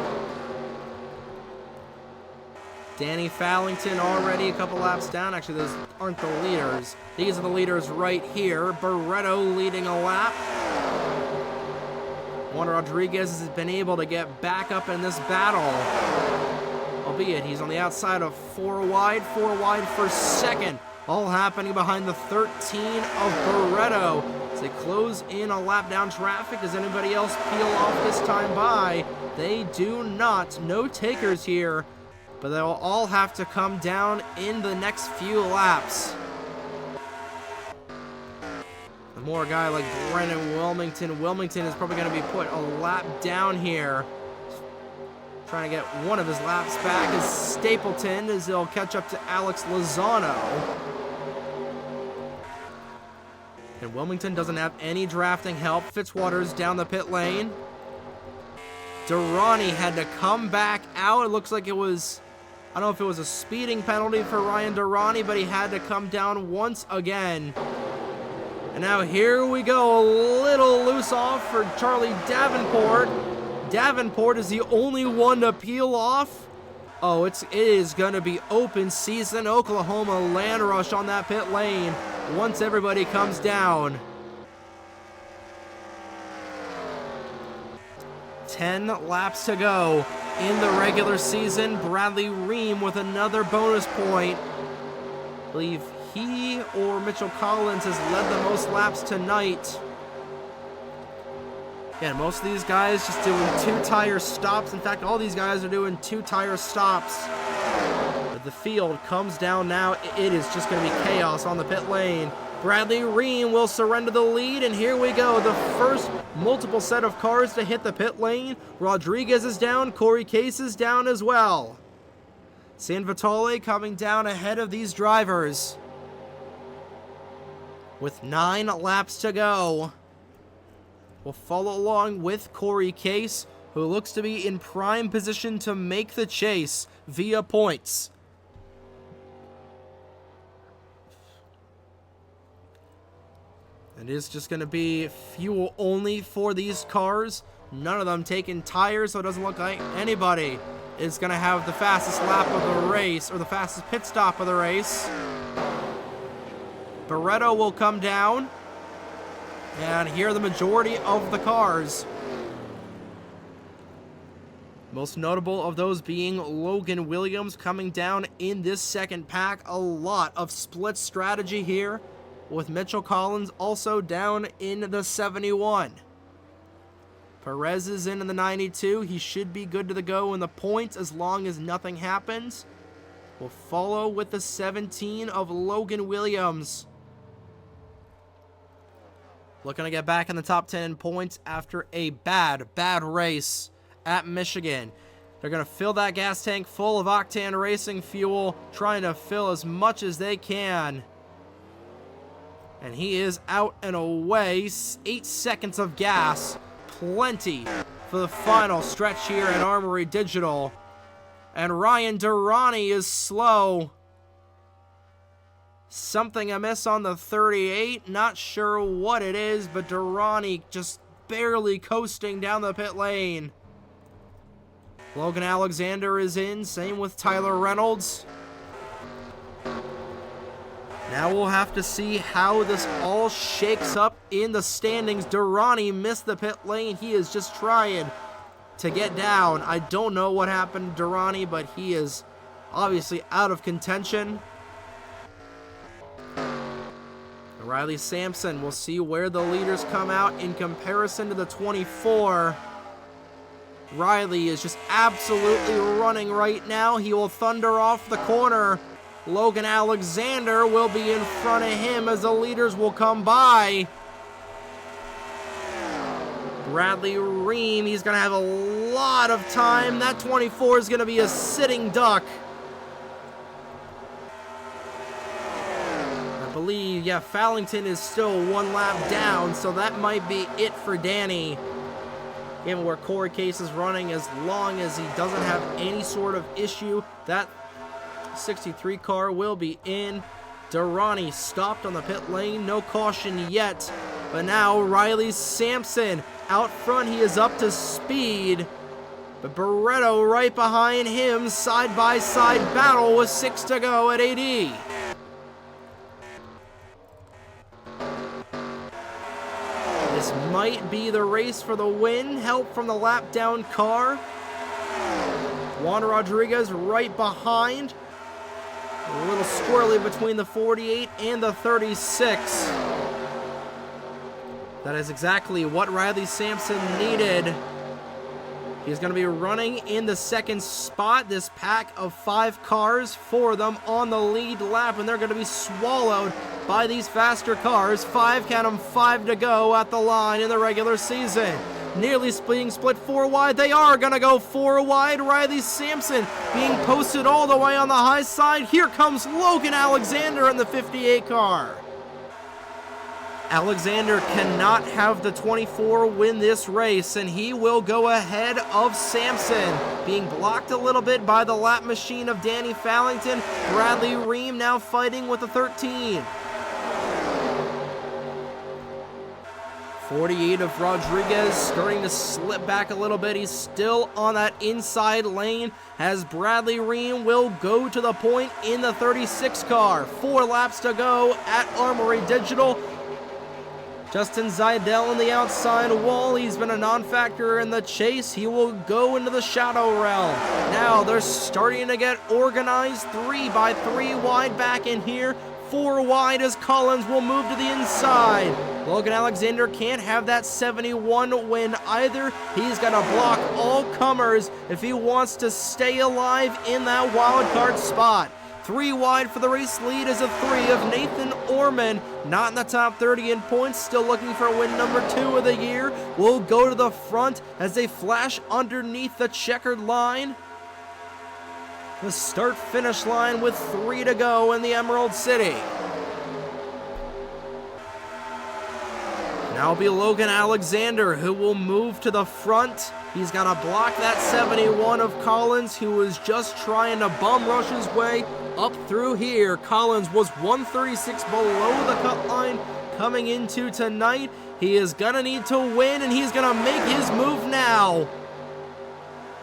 Danny Fallington already a couple laps down. Actually, those aren't the leaders. These are the leaders right here. Barretto leading a lap. Juan Rodriguez has been able to get back up in this battle. Albeit, he's on the outside of 4 wide for second. All happening behind the 13 of Barretto. As they close in on lap down traffic, does anybody else peel off this time by? They do not. No takers here. But they'll all have to come down in the next few laps. The more a guy like Brennan Wilmington. Wilmington is probably going to be put a lap down here. Trying to get one of his laps back is Stapleton, as he'll catch up to Alex Lozano. And Wilmington doesn't have any drafting help. Fitzwater's down the pit lane. Durrani had to come back out. It looks like it was, I don't know if it was a speeding penalty for Ryan Durrani, but he had to come down once again. And now here we go, a little loose off for Charlie Davenport. Davenport is the only one to peel off. Oh, it is going to be open season Oklahoma land rush on that pit lane once everybody comes down. 10 laps to go in the regular season. Bradley Ream with another bonus point. I believe he or Mitchell Collins has led the most laps tonight. Yeah, most of these guys just doing 2-tire stops. In fact, all these guys are doing 2-tire stops. But the field comes down now. It is just going to be chaos on the pit lane. Bradley Ream will surrender the lead, and here we go. The first multiple set of cars to hit the pit lane. Rodriguez is down. Corey Case is down as well. San Vitale coming down ahead of these drivers with 9 laps to go. We'll follow along with Corey Case, who looks to be in prime position to make the chase via points. It is just going to be fuel only for these cars. None of them taking tires, so it doesn't look like anybody is going to have the fastest lap of the race, or the fastest pit stop of the race. Barretto will come down. And here are the majority of the cars. Most notable of those being Logan Williams coming down in this second pack. A lot of split strategy here, with Mitchell Collins also down in the 71. Perez is in the 92. He should be good to the go in the points as long as nothing happens. We'll follow with the 17 of Logan Williams. Looking to get back in the top 10 in points after a bad race at Michigan. They're going to fill that gas tank full of octane racing fuel, trying to fill as much as they can. And he is out and away. 8 seconds of gas. Plenty for the final stretch here at Armory Digital. And Ryan Durrani is slow. Something amiss on the 38. Not sure what it is, but Durrani just barely coasting down the pit lane. Logan Alexander is in. Same with Tyler Reynolds. Now we'll have to see how this all shakes up in the standings. Durrani missed the pit lane. He is just trying to get down. I don't know what happened to Durrani, but he is obviously out of contention. Riley Sampson, we'll see where the leaders come out in comparison to the 24. Riley is just absolutely running right now. He will thunder off the corner. Logan Alexander will be in front of him as the leaders will come by. Bradley Ream, he's going to have a lot of time. That 24 is going to be a sitting duck. I believe, yeah, Fallington is still 1 lap down, so that might be it for Danny. Given where Corey Case is running, as long as he doesn't have any sort of issue, that 63 car will be in. Durrani stopped on the pit lane, no caution yet. But now Riley Sampson out front, he is up to speed. But Barretto right behind him, side-by-side battle with 6 to go at AD. This might be the race for the win. Help from the lap down car. Juan Rodriguez right behind. A little squirrely between the 48 and the 36. That is exactly what Riley Sampson needed. He's going to be running in the second spot. This pack of 5 cars, 4 of them on the lead lap, and they're going to be swallowed by these faster cars. 5, count them, 5 to go at the line in the regular season. Nearly being split 4 wide. They are going to go 4 wide. Riley Sampson being posted all the way on the high side. Here comes Logan Alexander in the 58 car. Alexander cannot have the 24 win this race, and he will go ahead of Sampson. Being blocked a little bit by the lap machine of Danny Fallington. Bradley Ream now fighting with the 13. 48 of Rodriguez starting to slip back a little bit. He's still on that inside lane as Bradley Ream will go to the point in the 36 car. 4 laps to go at Armory Digital. Justin Zeidel on the outside wall. He's been a non-factor in the chase. He will go into the shadow realm. Now they're starting to get organized. 3 by 3 wide back in here. 4 wide as Collins will move to the inside. Logan Alexander can't have that 71 win either. He's got to block all comers if he wants to stay alive in that wild card spot. 3 wide for the race lead is a 3 of Nathan Orman. Not in the top 30 in points. Still looking for win number 2 of the year. Will go to the front as they flash underneath the checkered line. The start-finish line with 3 to go in the Emerald City. Now it'll be Logan Alexander who will move to the front. He's got to block that 71 of Collins, who was just trying to bum rush his way up through here. Collins was 136 below the cut line coming into tonight. He is going to need to win, and he's going to make his move now.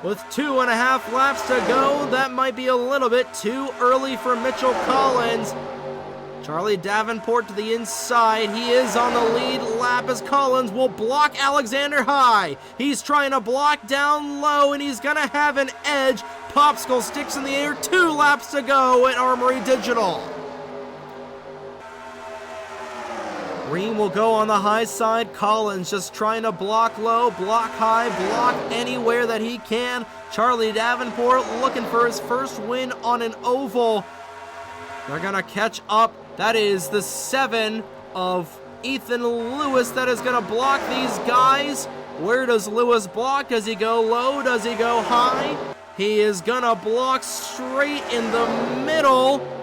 With 2.5 laps to go, that might be a little bit too early for Mitchell Collins. Charlie Davenport to the inside. He is on the lead lap as Collins will block Alexander high. He's trying to block down low, and he's going to have an edge. Popsicle sticks in the air. 2 laps to go at Armory Digital. Ream will go on the high side. Collins just trying to block low, block high, block anywhere that he can. Charlie Davenport looking for his first win on an oval. They're going to catch up. That is the 7 of Ethan Lewis that is going to block these guys. Where does Lewis block? Does he go low? Does he go high? He is going to block straight in the middle.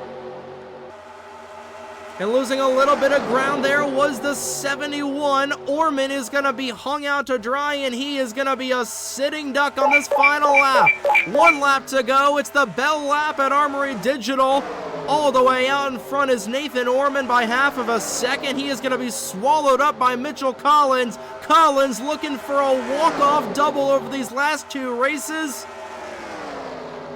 And losing a little bit of ground there was the 71. Orman is going to be hung out to dry, and he is going to be a sitting duck on this final lap. 1 lap to go. It's the bell lap at Armory Digital. All the way out in front is Nathan Orman by half of a second. He is going to be swallowed up by Mitchell Collins. Collins looking for a walk-off double over these last 2 races.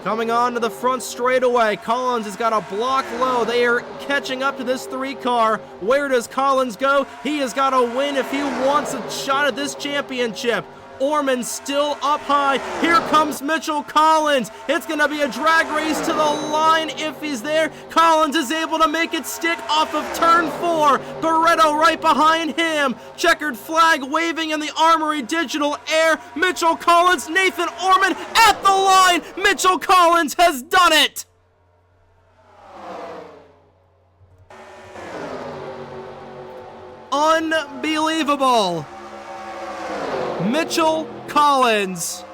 Coming on to the front straightaway, Collins has got a block low. They are catching up to this 3 car. Where does Collins go? He has got to win if he wants a shot at this championship. Orman still up high. Here comes Mitchell Collins. It's going to be a drag race to the line if he's there. Collins is able to make it stick off of turn 4. Barretto right behind him. Checkered flag waving in the Armory Digital air. Mitchell Collins, Nathan Orman at the line. Mitchell Collins has done it. Unbelievable. Mitchell Collins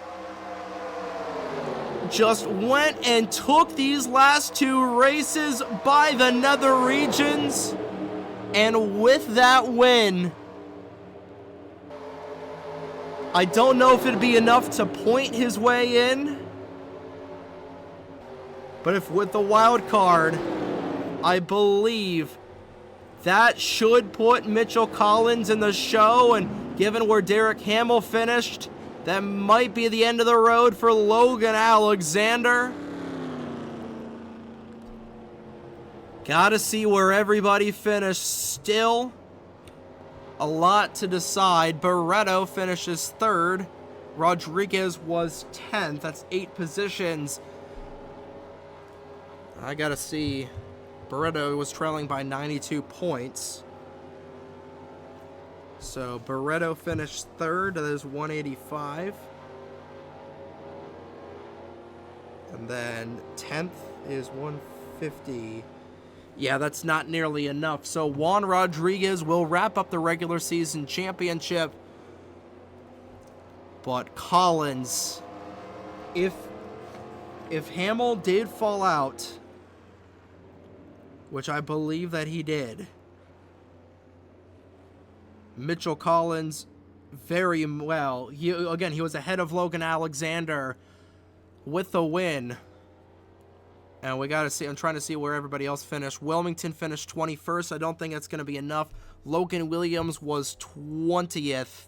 just went and took these last 2 races by the nether regions, and with that win, I don't know if it'd be enough to point his way in, but if with the wild card, I believe that should put Mitchell Collins in the show, and given where Derek Hamill finished, that might be the end of the road for Logan Alexander. Gotta see where everybody finished. Still a lot to decide. Barretto finishes 3rd. Rodriguez was 10th. That's 8 positions. I gotta see. Barretto was trailing by 92 points. So Barretto finished 3rd. That is 185. And then 10th is 150. Yeah, that's not nearly enough. So Juan Rodriguez will wrap up the regular season championship. But Collins, if Hamill did fall out, which I believe that he did, Mitchell Collins very well. He was ahead of Logan Alexander with the win. And we got to see, I'm trying to see where everybody else finished. Wilmington finished 21st. I don't think that's going to be enough. Logan Williams was 20th.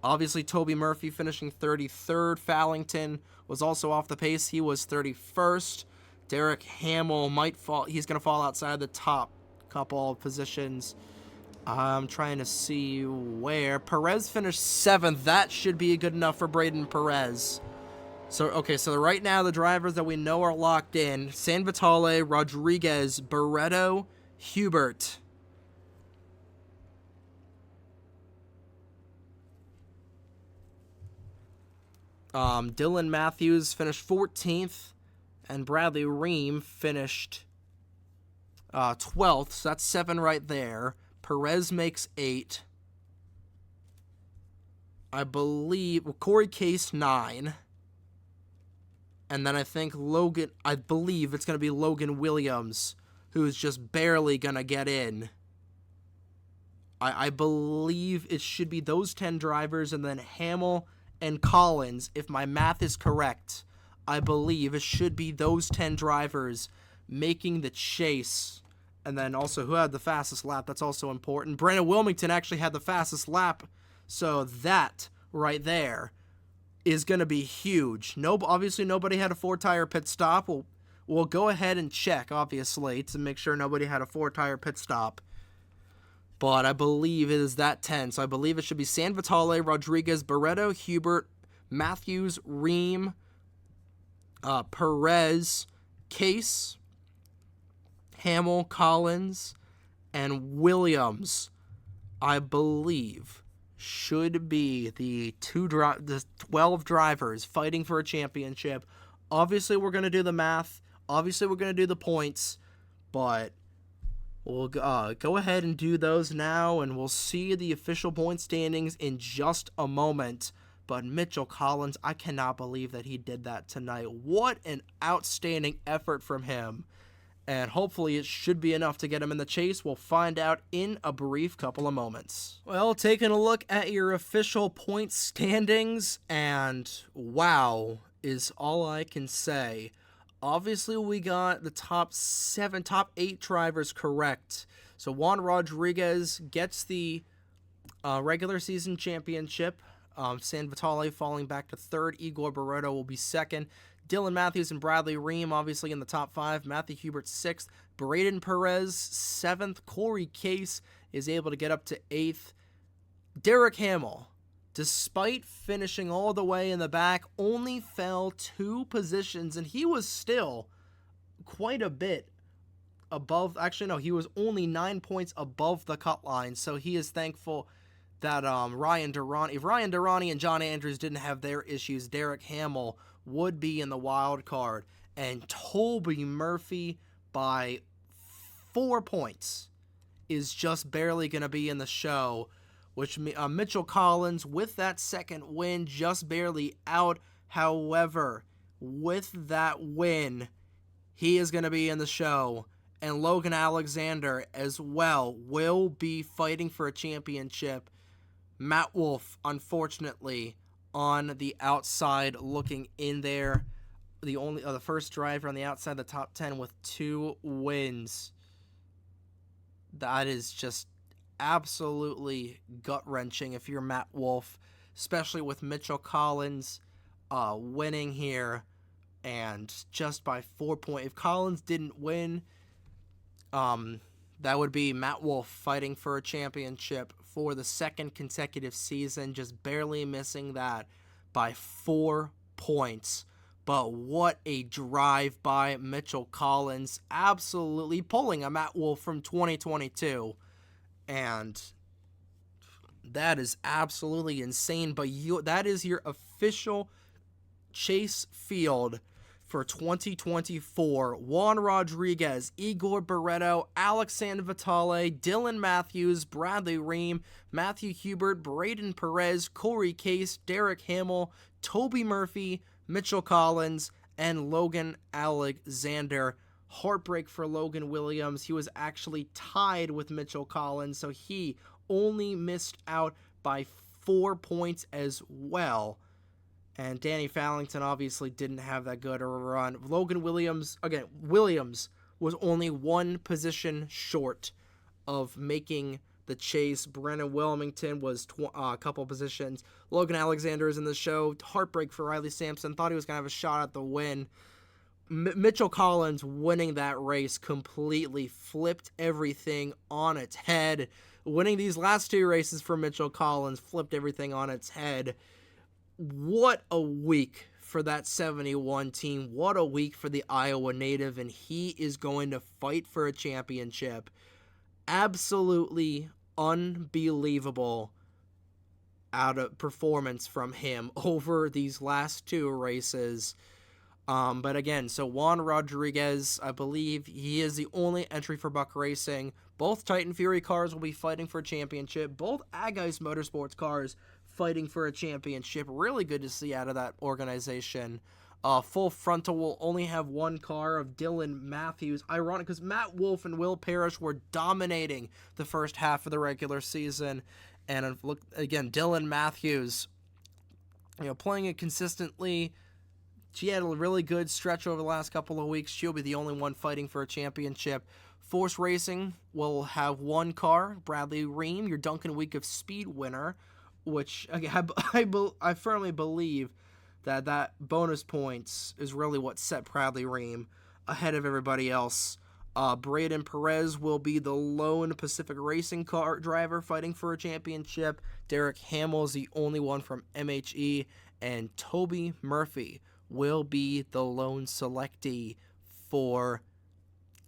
Obviously, Toby Murphy finishing 33rd. Fallington was also off the pace. He was 31st. Derek Hamill might fall. He's going to fall outside the top couple of positions. I'm trying to see where. Perez finished 7th. That should be good enough for Braden Perez. So, okay, so right now the drivers that we know are locked in: San Vitale, Rodriguez, Barretto, Hubert. Dylan Matthews finished 14th, and Bradley Ream finished 12th, so that's 7 right there. Perez makes 8. I believe Corey Case 9. And then I think I believe it's going to be Logan Williams, who's just barely going to get in. I believe it should be those 10 drivers, and then Hamill and Collins, if my math is correct. I believe it should be those 10 drivers making the chase. And then also, who had the fastest lap? That's also important. Brandon Wilmington actually had the fastest lap. So that right there is going to be huge. Obviously, nobody had a 4-tire pit stop. We'll go ahead and check, obviously, to make sure nobody had a 4-tire pit stop. But I believe it is that 10. So I believe it should be San Vitale, Rodriguez, Barreto, Hubert, Matthews, Ream, Perez, Case, Hamill, Collins, and Williams, I believe, should be the 12 drivers fighting for a championship. Obviously, we're going to do the math. Obviously, we're going to do the points. But we'll go ahead and do those now, and we'll see the official point standings in just a moment. But Mitchell Collins, I cannot believe that he did that tonight. What an outstanding effort from him. And hopefully it should be enough to get him in the chase. We'll find out in a brief couple of moments. Well, taking a look at your official point standings, and wow is all I can say. Obviously, we got the top 8 drivers correct. So Juan Rodriguez gets the regular season championship. San Vitale falling back to 3rd. Igor Barreto will be 2nd. Dylan Matthews and Bradley Ream obviously in the top 5. Matthew Hubert 6th. Braden Perez 7th. Corey Case is able to get up to 8th. Derek Hamill, despite finishing all the way in the back, only fell 2 positions, and he was still quite a bit above. Actually, no, he was only 9 points above the cut line, so he is thankful that Ryan Durrani, if Ryan Durrani and John Andrews didn't have their issues, Derek Hamill would be in the wild card. And Toby Murphy, by 4 points, is just barely going to be in the show, which Mitchell Collins, with that second win, just barely out. However, with that win, he is going to be in the show. And Logan Alexander as well will be fighting for a championship. Matt Wolff, unfortunately, on the outside looking in there. The first driver on the outside of the top 10 with 2 wins. That is just absolutely gut-wrenching if you're Matt Wolff, especially with Mitchell Collins winning here, and just by 4 points. If Collins didn't win, that would be Matt Wolff fighting for a championship for the 2nd consecutive season, just barely missing that by 4 points. But what a drive by Mitchell Collins, absolutely pulling a Matt Wolff from 2022. And that is absolutely insane. But that is your official chase field for 2024. Juan Rodriguez, Igor Barreto, Alex San Vitale, Dylan Matthews, Bradley Ream, Matthew Hubert, Braden Perez, Corey Case, Derek Hamill, Toby Murphy, Mitchell Collins, and Logan Alexander. Heartbreak for Logan Williams. He was actually tied with Mitchell Collins, so he only missed out by 4 points as well. And Danny Fallington obviously didn't have that good a run. Logan Williams, again, Williams was only 1 position short of making the chase. Brandon Wilmington was a couple positions. Logan Alexander is in the show. Heartbreak for Riley Sampson. Thought he was going to have a shot at the win. Mitchell Collins winning that race completely flipped everything on its head. Winning these last 2 races for Mitchell Collins flipped everything on its head. What a week for that 71 team. What a week for the Iowa native, and he is going to fight for a championship. Absolutely unbelievable out of performance from him over these last 2 races. But again, so Juan Rodriguez, I believe he is the only entry for Buck Racing. Both Titan Fury cars will be fighting for a championship. Both Aggies Motorsports cars fighting for a championship. Really good to see out of that organization. Full Frontal will only have 1 car of Dylan Matthews. Ironic, because Matt Wolff and Will Parrish were dominating the first half of the regular season. And look again, Dylan Matthews, playing it consistently. She had a really good stretch over the last couple of weeks. She'll be the only one fighting for a championship. Force Racing will have 1 car, Bradley Ream, your Duncan Week of Speed winner, which again, I firmly believe that bonus points is really what set Bradley Ream ahead of everybody else. Braden Perez will be the lone Pacific Racing car driver fighting for a championship. Derek Hamill is the only one from MHE, and Toby Murphy will be the lone selectee for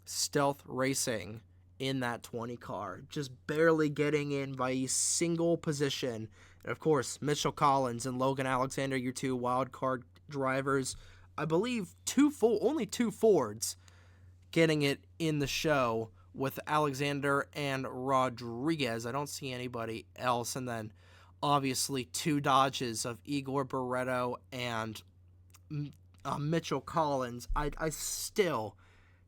Stealth Racing in that 20 car, just barely getting in by a single position. And of course, Mitchell Collins and Logan Alexander, your two wild card drivers. I believe only two Fords getting it in the show with Alexander and Rodriguez. I don't see anybody else. And then obviously two Dodges of Igor Barreto and Mitchell Collins. I still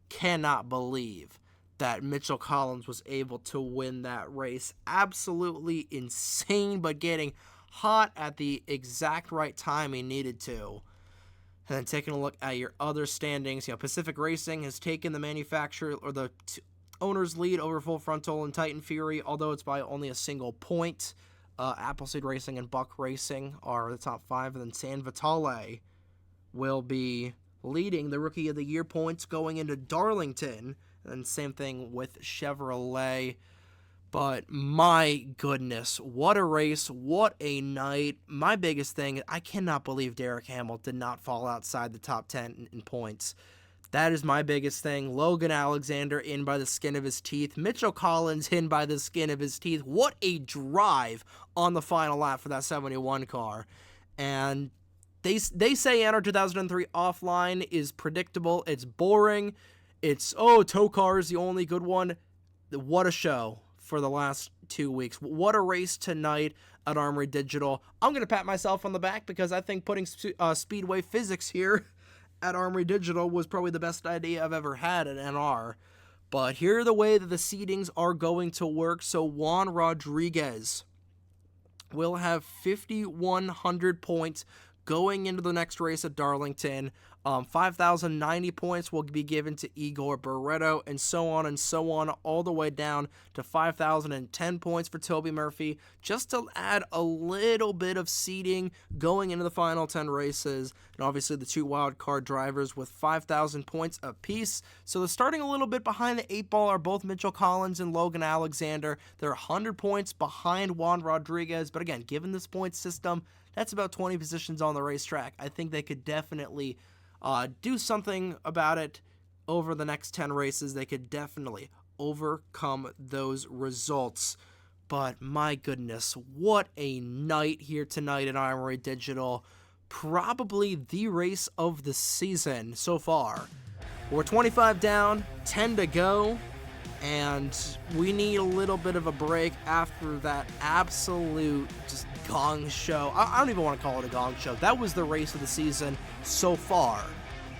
cannot believe that Mitchell Collins was able to win that race. Absolutely insane, but getting hot at the exact right time he needed to. And then taking a look at your other standings, Pacific Racing has taken the manufacturer or the owner's lead over Full Frontal and Titan Fury, although it's by only a single point. Appleseed Racing and Buck Racing are the top 5, and then San Vitale will be leading the Rookie of the Year points going into Darlington, and same thing with Chevrolet. But my goodness, what a race, what a night. My biggest thing, I cannot believe Derek Hamill did not fall outside the top 10 in points. That is my biggest thing. Logan Alexander in by the skin of his teeth. Mitchell Collins in by the skin of his teeth. What a drive on the final lap for that 71 car. And they say NR2003 offline is predictable. It's boring. It's, tow car is the only good one. What a show for the last 2 weeks. What a race tonight at Armory Digital. I'm going to pat myself on the back because I think putting Speedway Physics here at Armory Digital was probably the best idea I've ever had at NR. But here are the way that the seedings are going to work. So Juan Rodriguez will have 5,100 points going into the next race at Darlington. 5,090 points will be given to Igor Barreto, and so on, all the way down to 5,010 points for Toby Murphy, just to add a little bit of seeding going into the final 10 races. And obviously the two wild card drivers with 5,000 points apiece. So they're starting a little bit behind the 8 ball are both Mitchell Collins and Logan Alexander. They're 100 points behind Juan Rodriguez, but again, given this point system, that's about 20 positions on the racetrack. I think they could definitely do something about it over the next 10 races. They could definitely overcome those results. But my goodness, what a night here tonight at Armory Digital. Probably the race of the season so far. We're 25 down, 10 to go, and we need a little bit of a break after that absolute just gong show. I don't even want to call it a gong show. That was the race of the season so far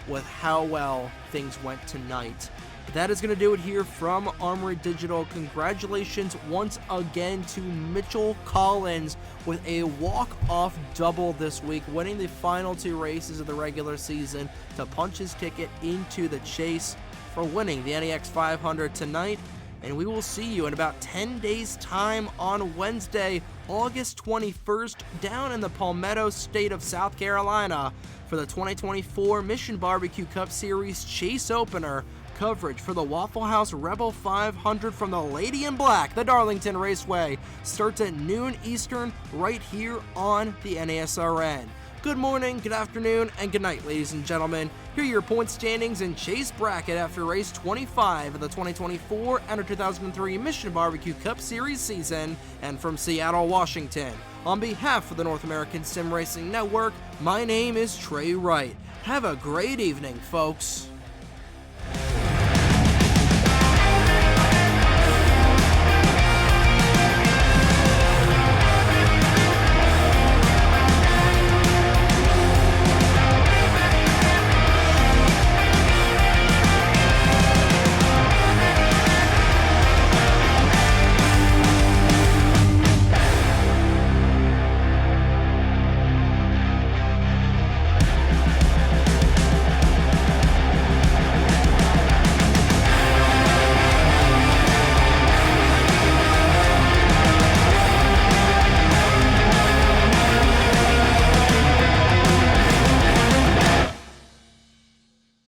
with how well things went tonight. But that is going to do it here from Armory Digital. Congratulations once again to Mitchell Collins with a walk-off double this week, winning the final 2 races of the regular season to punch his ticket into the chase for winning the NEX 500 tonight. And we will see you in about 10 days' time on Wednesday, August 21st, down in the Palmetto State of South Carolina for the 2024 Mission Barbecue Cup Series Chase Opener. Coverage for the Waffle House Rebel 500 from the Lady in Black, the Darlington Raceway, starts at noon Eastern right here on the NASRN. Good morning, good afternoon, and good night, ladies and gentlemen. Here are your point standings and chase bracket after race 25 of the 2024 NR2003 Mission Barbecue Cup Series season. And from Seattle, Washington, on behalf of the North American Sim Racing Network, my name is Trey Wright. Have a great evening, folks.